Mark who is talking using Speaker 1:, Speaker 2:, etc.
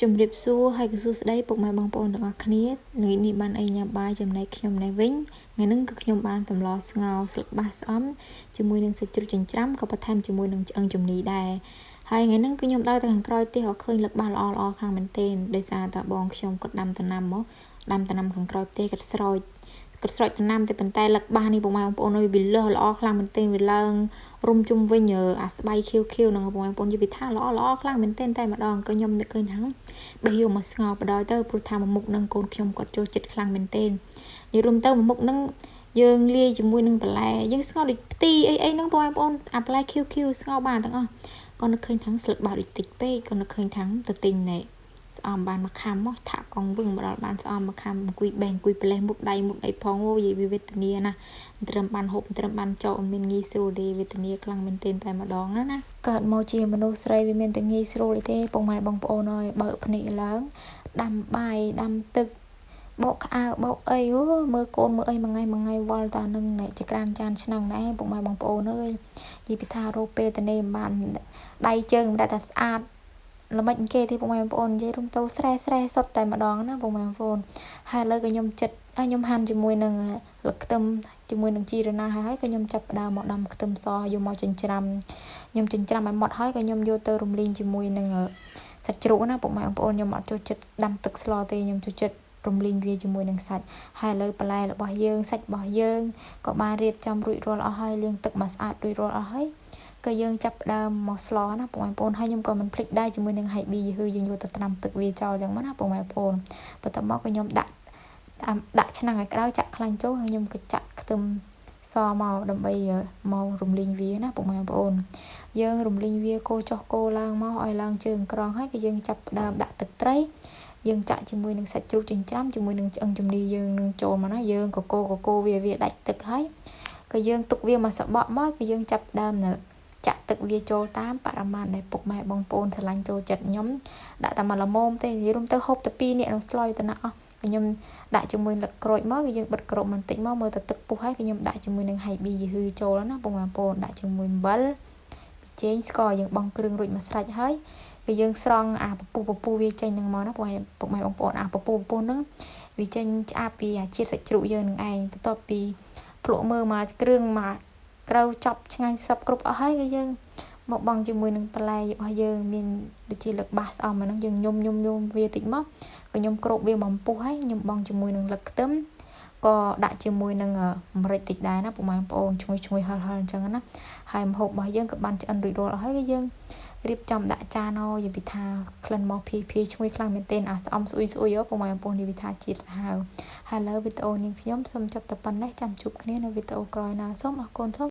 Speaker 1: ជំរាបសួរហើយក៏សួស្តីពុកម៉ែបងប្អូនទាំងអស់គ្នាថ្ងៃនេះបានអីញ៉ាំបាយចំណែកខ្ញុំនេះវិញថ្ងៃនេះគឺខ្ញុំបានសម្លស្ងោរស្លឹកបាសស្អំជាមួយនឹងសាច់ជ្រូកចិញ្ច្រាំក៏បន្ថែមជាមួយនឹងឆ្អឹងជំនីដែរហើយថ្ងៃនេះគឺខ្ញុំដើរទៅខាងក្រោយផ្ទះក៏ឃើញលឹកបាសល្អខ្លាំងមែនទែនដោយសារតែបងខ្ញុំគាត់ដាំដំណាំមកដាំដំណាំខាងក្រោយផ្ទះគាត់ស្រោចដំណាំតែប៉ុន្តែលឹកបាសនេះពុកម៉ែបងប្អូនអើយវាលើសល្អខ្លាំងមែនទែនវាឡើងរុំជុំវិញអាស្បៃខៀវហ្នឹងពុកម៉ែបងប្អូននិយាយថាល្អខ្លាំងមែនទែនតែម្ដងក៏ខ្ញុំនឹកឃើញថាបេះយកមកស្ងោរបដ ாய் ទៅព្រោះថាមុខនឹងកូនខ្ញុំគាត់ចូលចិត្តខ្លាំងមែនទែននិយាយរួមទៅមុខនឹងយើងលាយជាមួយនឹងបន្លែយើងស្ងោរដូចផ្ទីអីហ្នឹងបងប្អូនអាបន្លែខៀវស្ងោរបានទាំងអស់ក៏នឹកឃើញថាស្លឹកបាសដូចតិចពេកក៏នឹកឃើញថាទៅទិញណែស្អំបានមកខាំមកថាកងវឹងមកដល់បានស្អំមកខាំអង្គុយបែងអង្គុយផ្លេសមុខដៃមុខអីផងអូយវាវេទនាណាត្រឹមបានហូបត្រឹមបានចោអត់មានងាយស្រួលទេវេទនាខ្លាំងមែនទែនតែម្ដងណាកើតមកជាមនុស្សស្រីវាមានតែងាយស្រួលទេពុកម៉ែបងប្អូនអើយបើកភ្នែកឡើងដាំបាយដាំទឹកបោកក្អើបោកអីអូមើលកូនមើលអីមួយថ្ងៃវល់តានឹងណែចក្រានចានឆ្នាំងណែពុកម៉ែបងប្អូនអើយនិយាយពីថារោពេលតនេបានដៃជើងមិនដែលថាស្អាតល្មិចគេទេពុកម៉ែបងប្អូននិយាយរួមទៅស្រែសុទ្ធតែម្ដងណាពុកម៉ែបងប្អូនហើយឥឡូវក៏ខ្ញុំចិត្តខ្ញុំហាន់ជាមួយនឹងខ្ទឹមជាមួយនឹងជីរណាហើយក៏ខ្ញុំចាប់ផ្ដើមមកដាំខ្ទឹមសយកមកចិញ្ច្រាំខ្ញុំចិញ្ច្រាំឲ្យម៉ត់ហើយក៏ខ្ញុំយកទៅរំលីងជាមួយនឹងសាច់ជ្រូកណាពុកម៉ែបងប្អូនខ្ញុំអត់ចូលចិត្តដាំទឹកស្លទេខ្ញុំចូលចិត្តរំលីងវាជាមួយនឹងសាច់ហើយឥឡូវបន្លែរបស់យើងសាច់របស់យើងក៏បានរៀបចំរួចរាល់អស់ហើយលាងទឹកមកស្អាតរួចរាល់អស់ហើយក៏យើងចាប់ផ្ដើមមកស្លណាបងប្អូនហើយខ្ញុំក៏មិនភ្លេចដែរជាមួយនឹងហៃប៊ីយឺយើងយកទៅត្រាំទឹកវាចោលចឹងមកណាបងប្អូនបន្ទាប់មកក៏ខ្ញុំដាក់ឆ្នាំងឲ្យក្តៅចាក់ខ្លាញ់ចូលហើយខ្ញុំក៏ចាក់ខ្ទឹមសមកដើម្បីមករំលីងវាណាបងប្អូនយើងរំលីងវាកូរចុះកូរឡើងមកឲ្យឡើងជើងក្រងហើយក៏យើងចាប់ផ្ដើមដាក់ទឹកត្រីយើងចាក់ជាមួយនឹងសាច់ជ្រូកចិញ្ច្រាំជាមួយនឹងឆ្អឹងជំនីយើងនឹងចូលមកណាយើងកកវាដាច់ទឹកហើយក៏យើងទុកវាមកសបកមកក៏យើងចាប់ផ្ដើមចាក់ទឹកវាចូលតាមបរិមាណដែលពុកម៉ែបងប្អូនស្រឡាញ់ចូលចិត្តខ្ញុំដាក់តែមួយល្មមទេនិយាយរួមទៅហូបតែ2នាក់នឹងស្លោយទៅណាអស់ក៏ខ្ញុំដាក់ជាមួយលឹកក្រូចមកក៏យើងបិទក្របបន្តិចមកមើលទៅទឹកពុះហើយក៏ខ្ញុំដាក់ជាមួយនឹងហៃប៊ីយឺចូលណាពុកម៉ែបងប្អូនដាក់ជាមួយអំបិលប៊ីចេងស្ករយើងបង់គ្រឿងរួចមកស្រេចហើយគឺយើងស្រង់អាពពុះវាចេញនឹងមកណាពុកម៉ែបងប្អូនអាពពុះហ្នឹងវាចេញឆ្អាបពីជាតិសាច់ជ្រូកយើងនឹងឯងបន្ទាប់ពីភ្លក់មើលមកគ្រឿងមកក្រៅចប់ឆ្ងាញ់សពគ្រប់អស់ហើយក៏យើងមកបង់ជាមួយនឹងបន្លែរបស់យើងមានដូចជាលឹកបាសស្អំហ្នឹងយើងញុំវាតិចមកក៏ខ្ញុំគ្របវាបំពុះហើយខ្ញុំបង់ជាមួយនឹងលឹកខ្ទឹមក៏ដាក់ជាមួយនឹងម្រេចតិចដែរណាពុកម៉ែបងប្អូនឈ្ងុយហឹរអញ្ចឹងណាហើយម្ហូបរបស់យើងក៏បានឆ្អិនរួចរាល់អស់ហើយក៏យើងរៀបចំដាក់ចានហើយនិយាយថាក្លិនមកភីឈ្ងុយខ្លាំងមែនទែនអាស្អំស្អុយពុកម៉ែបងប្អូននិយាយថាជាតិសាហាវហើយឥឡូវវីដេអូនេះខ្ញុំសូមចប់តែប៉ុណ្ណេះចាំជួបគ្នានៅវីដេអូក្រោយណាសូមអរគុណ